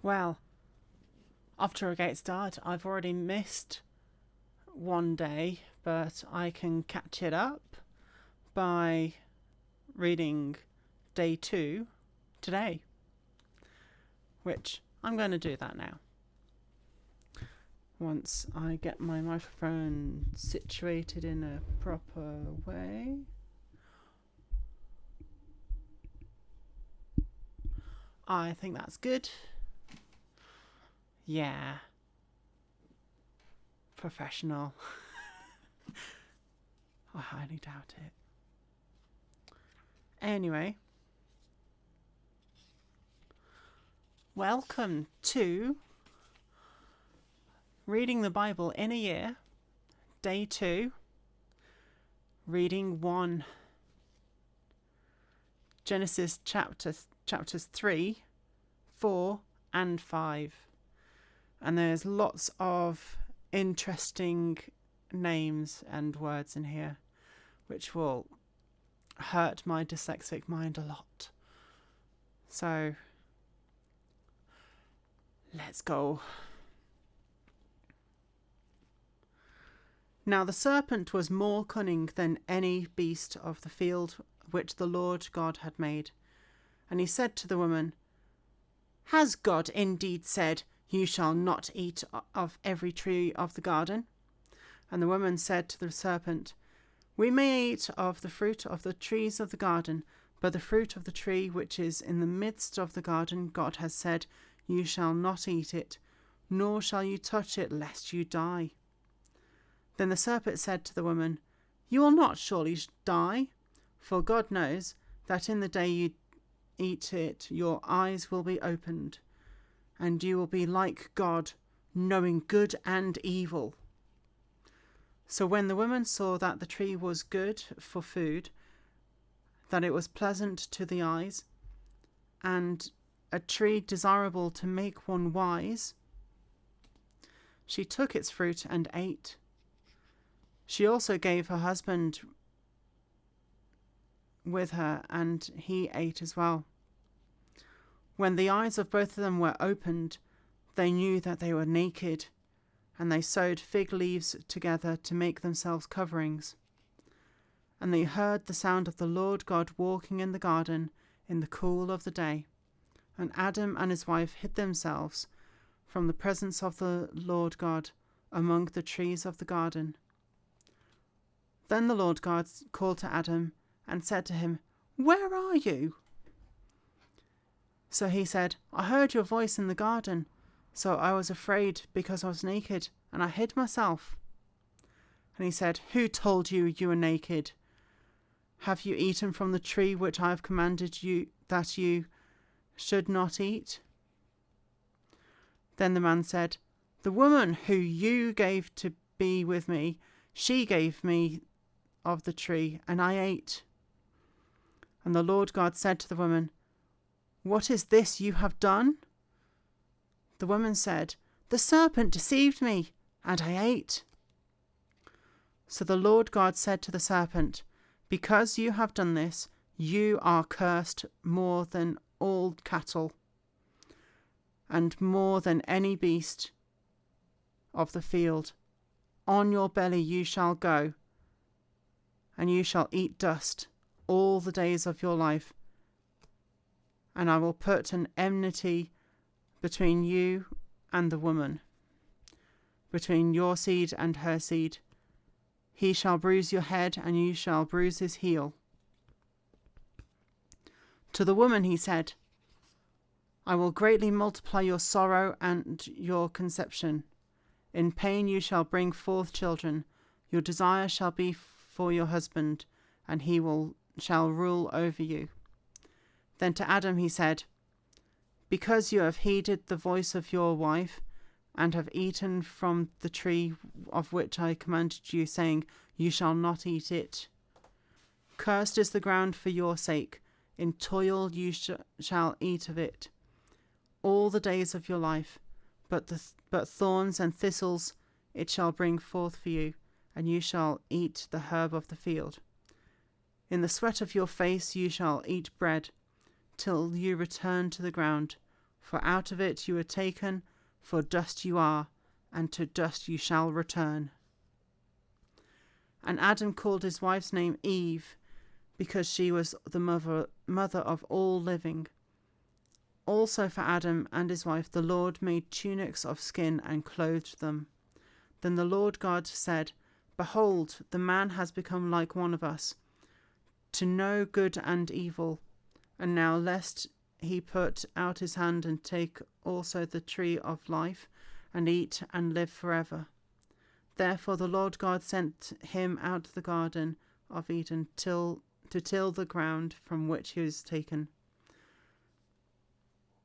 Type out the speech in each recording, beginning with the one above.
Well, off to a great start. I've already missed one day, but I can catch it up by reading day 2 today, which I'm going to do that now. Once I get my microphone situated in a proper way. I think that's good. Yeah. Professional. I highly doubt it. Anyway. Welcome to Reading the Bible in a Year, Day 2, Reading 1. Genesis chapters 3, 4 and 5. And there's lots of interesting names and words in here, which will hurt my dyslexic mind a lot. So, let's go. Now the serpent was more cunning than any beast of the field which the Lord God had made. And he said to the woman, Has God indeed said, You shall not eat of every tree of the garden? And the woman said to the serpent, We may eat of the fruit of the trees of the garden, but the fruit of the tree which is in the midst of the garden, God has said, You shall not eat it, nor shall you touch it, lest you die. Then the serpent said to the woman, You will not surely die, for God knows that in the day you eat it, your eyes will be opened, and you will be like God, knowing good and evil. So when the woman saw that the tree was good for food, that it was pleasant to the eyes, and a tree desirable to make one wise, she took its fruit and ate. She also gave her husband with her, and he ate as well. When the eyes of both of them were opened, they knew that they were naked, and they sewed fig leaves together to make themselves coverings. And they heard the sound of the Lord God walking in the garden in the cool of the day. And Adam and his wife hid themselves from the presence of the Lord God among the trees of the garden. Then the Lord God called to Adam and said to him, Where are you? So he said, I heard your voice in the garden, so I was afraid because I was naked, and I hid myself. And he said, Who told you you were naked? Have you eaten from the tree which I have commanded you that you should not eat? Then the man said, The woman who you gave to be with me, she gave me of the tree, and I ate. And the Lord God said to the woman, What is this you have done? The woman said, The serpent deceived me, and I ate. So the Lord God said to the serpent, Because you have done this, you are cursed more than all cattle, and more than any beast of the field. On your belly you shall go, and you shall eat dust all the days of your life. And I will put an enmity between you and the woman, between your seed and her seed. He shall bruise your head, and you shall bruise his heel. To the woman he said, I will greatly multiply your sorrow and your conception. In pain you shall bring forth children. Your desire shall be for your husband, and he shall rule over you. Then to Adam he said, Because you have heeded the voice of your wife, and have eaten from the tree of which I commanded you, saying, You shall not eat it. Cursed is the ground for your sake. In toil you shall eat of it all the days of your life. But thorns and thistles it shall bring forth for you, and you shall eat the herb of the field. In the sweat of your face you shall eat bread, till you return to the ground, For out of it you were taken, for dust you are, and to dust you shall return. And Adam called his wife's name Eve, because she was the mother of all living. Also for Adam and his wife the Lord made tunics of skin and clothed them. Then the Lord God said, Behold, the man has become like one of us, to know good and evil. And now lest he put out his hand and take also the tree of life, and eat and live forever. Therefore the Lord God sent him out of the garden of Eden to till the ground from which he was taken.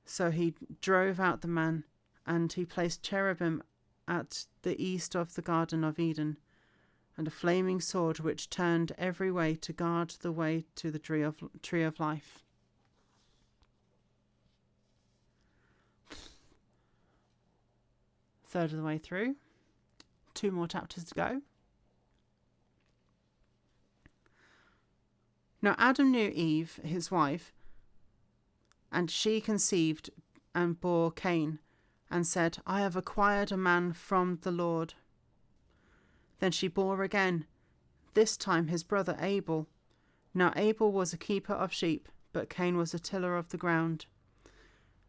So he drove out the man, and he placed cherubim at the east of the garden of Eden, and a flaming sword which turned every way to guard the way to the tree of life. Third of the way through. 2 more chapters to go. Now Adam knew Eve, his wife, and she conceived and bore Cain, and said, I have acquired a man from the Lord. Then she bore again, this time his brother Abel. Now Abel was a keeper of sheep, but Cain was a tiller of the ground.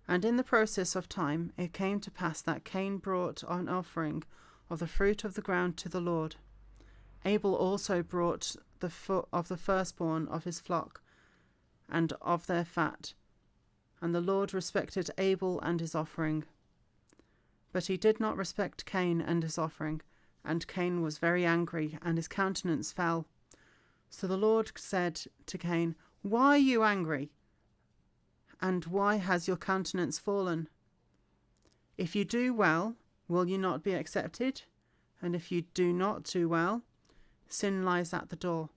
And in the process of time it came to pass that Cain brought an offering of the fruit of the ground to the Lord. Abel also brought the firstborn of his flock and of their fat. And the Lord respected Abel and his offering. But he did not respect Cain and his offering, and Cain was very angry, and his countenance fell. So the Lord said to Cain, Why are you angry? And why has your countenance fallen? If you do well, will you not be accepted? And if you do not do well, sin lies at the door,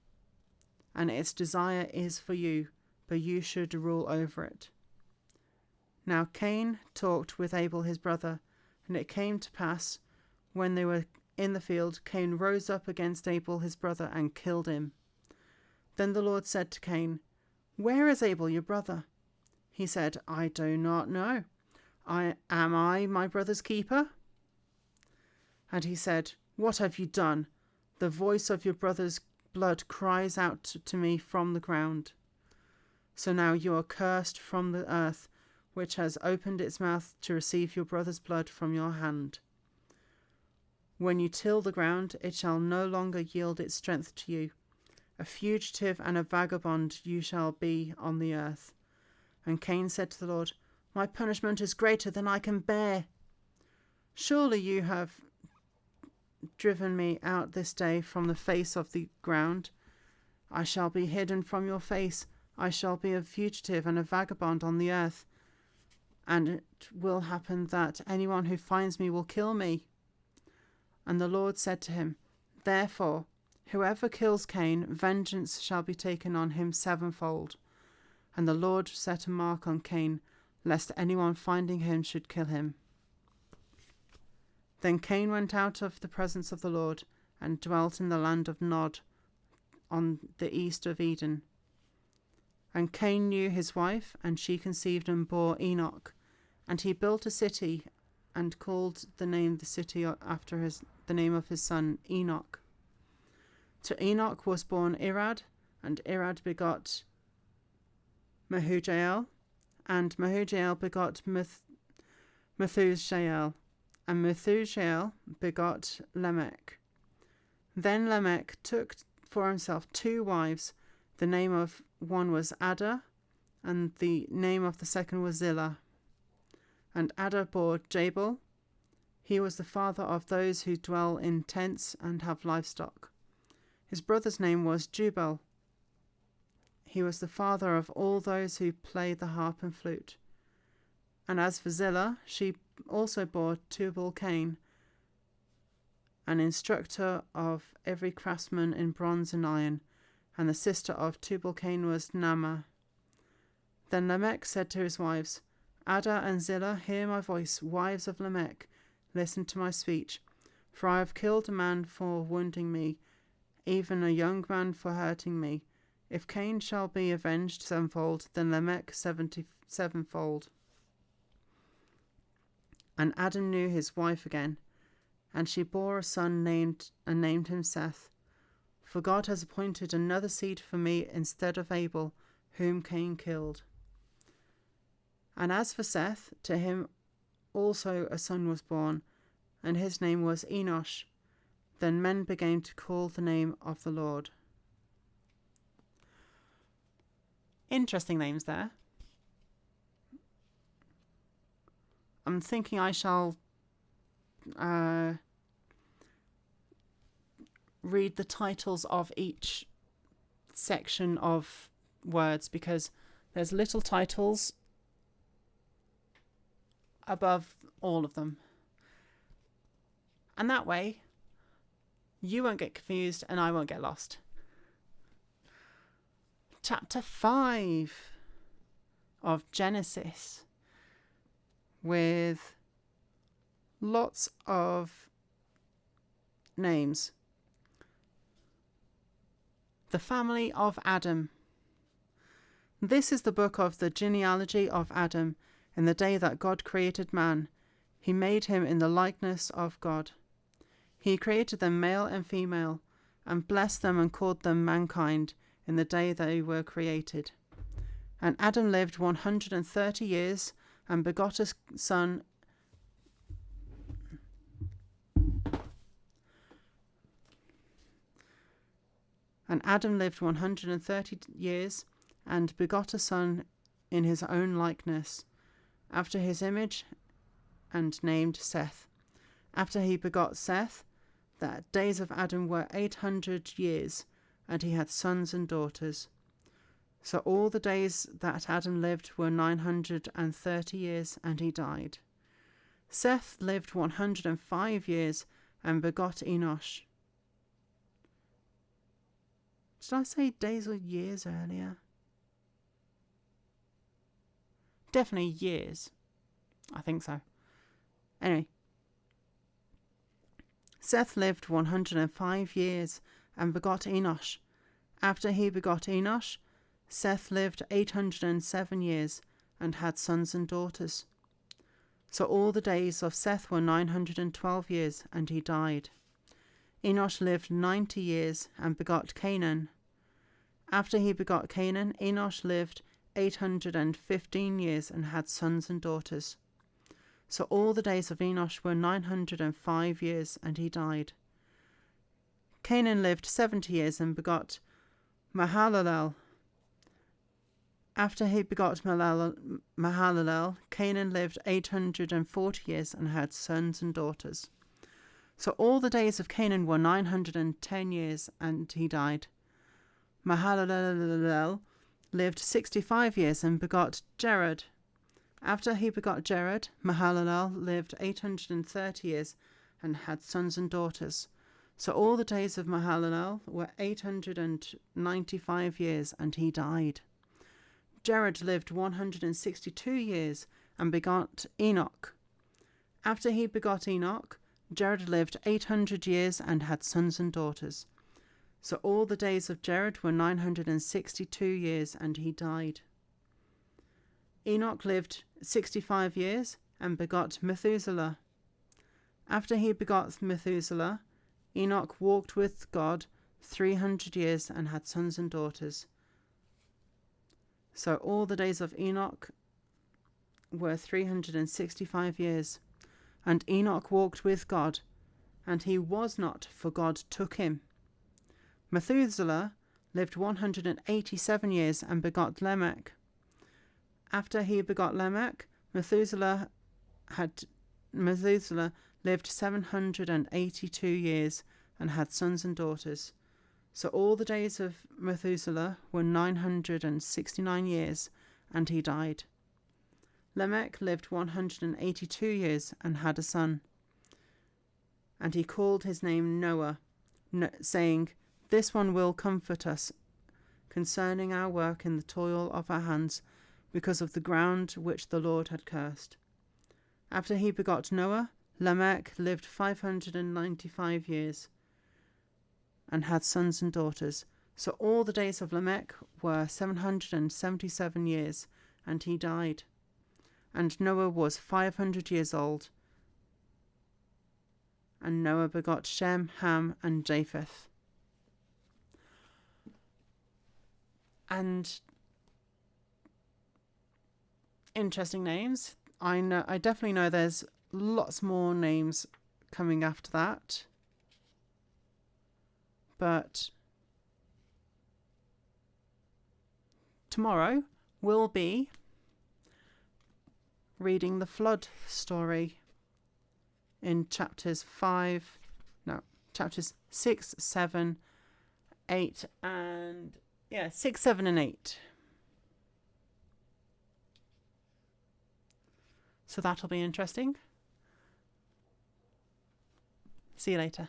and its desire is for you, but you should rule over it. Now Cain talked with Abel his brother, and it came to pass, when they were in the field, Cain rose up against Abel his brother and killed him. Then the Lord said to Cain, Where is Abel your brother? He said, I do not know. Am I my brother's keeper? And he said, What have you done? The voice of your brother's blood cries out to me from the ground. So now you are cursed from the earth, which has opened its mouth to receive your brother's blood from your hand. When you till the ground, it shall no longer yield its strength to you. A fugitive and a vagabond you shall be on the earth. And Cain said to the Lord, My punishment is greater than I can bear. Surely you have driven me out this day from the face of the ground. I shall be hidden from your face. I shall be a fugitive and a vagabond on the earth. And it will happen that anyone who finds me will kill me. And the Lord said to him, Therefore, whoever kills Cain, vengeance shall be taken on him sevenfold. And the Lord set a mark on Cain, lest anyone finding him should kill him. Then Cain went out of the presence of the Lord, and dwelt in the land of Nod, on the east of Eden. And Cain knew his wife, and she conceived and bore Enoch. And he built a city, and called the city after the name of his son, Enoch. To Enoch was born Irad, and Irad begot Mehujael, and Mehujael begot Methusael, and Methusael begot Lamech. Then Lamech took for himself 2 wives. The name of one was Ada, and the name of the second was Zillah. And Ada bore Jabal. He was the father of those who dwell in tents and have livestock. His brother's name was Jubal. He was the father of all those who play the harp and flute. And as for Zillah, she also bore Tubal-Cain, an instructor of every craftsman in bronze and iron, and the sister of Tubal-Cain was Naamah. Then Lamech said to his wives, Ada and Zillah, hear my voice, wives of Lamech, listen to my speech. For I have killed a man for wounding me, even a young man for hurting me. If Cain shall be avenged sevenfold, then Lamech 77fold. And Adam knew his wife again, and she bore a son named him Seth. For God has appointed another seed for me instead of Abel, whom Cain killed. And as for Seth, to him also a son was born, and his name was Enosh. Then men began to call the name of the Lord. Interesting names there. I'm thinking I shall read the titles of each section of words, because there's little titles above all of them. And that way, you won't get confused and I won't get lost. Chapter 5 of Genesis, with lots of names. The family of Adam. This is the book of the genealogy of Adam. In the day that God created man, he made him in the likeness of God. He created them male and female, and blessed them and called them mankind in the day they were created. And Adam lived 130 years and begot a son. And Adam lived 130 years and begot a son in his own likeness, after his image, and named Seth. After he begot Seth, the days of Adam were 800 years, and he had sons and daughters. So all the days that Adam lived were 930 years, and he died. Seth lived 105 years and begot Enosh. Did I say days or years earlier? Definitely years. I think so. Anyway. Seth lived 105 years and begot Enosh. After he begot Enosh, Seth lived 807 years and had sons and daughters. So all the days of Seth were 912 years, and he died. Enosh lived 90 years and begot Canaan. After he begot Canaan, Enosh lived 815 years and had sons and daughters. So all the days of Enosh were 905 years, and he died. Canaan lived 70 years and begot Mahalalel. After he begot Mahalalel, Canaan lived 840 years and had sons and daughters. So all the days of Canaan were 910 years, and he died. Mahalalel lived 65 years and begot Jared. After he begot Jared, Mahalalel lived 830 years and had sons and daughters. So all the days of Mahalalel were 895 years, and he died. Jared lived 162 years and begot Enoch. After he begot Enoch, Jared lived 800 years and had sons and daughters. So all the days of Jared were 962 years, and he died. Enoch lived 65 years and begot Methuselah. After he begot Methuselah, Enoch walked with God 300 years and had sons and daughters. So all the days of Enoch were 365 years. And Enoch walked with God, and he was not, for God took him. Methuselah lived 187 years and begot Lamech. After he begot Lamech, Methuselah lived 782 years and had sons and daughters. So all the days of Methuselah were 969 years, and he died. Lamech lived 182 years and had a son. And he called his name Noah, saying, "This one will comfort us concerning our work in the toil of our hands, because of the ground which the Lord had cursed." After he begot Noah, Lamech lived 595 years and had sons and daughters. So all the days of Lamech were 777 years, and he died. And Noah was 500 years old And Noah begot Shem, Ham, and Japheth. And interesting names. I definitely know there's lots more names coming after that. But tomorrow we'll be reading the flood story in chapters 6, 7, 8, and 6, 7, and 8. So that'll be interesting. See you later.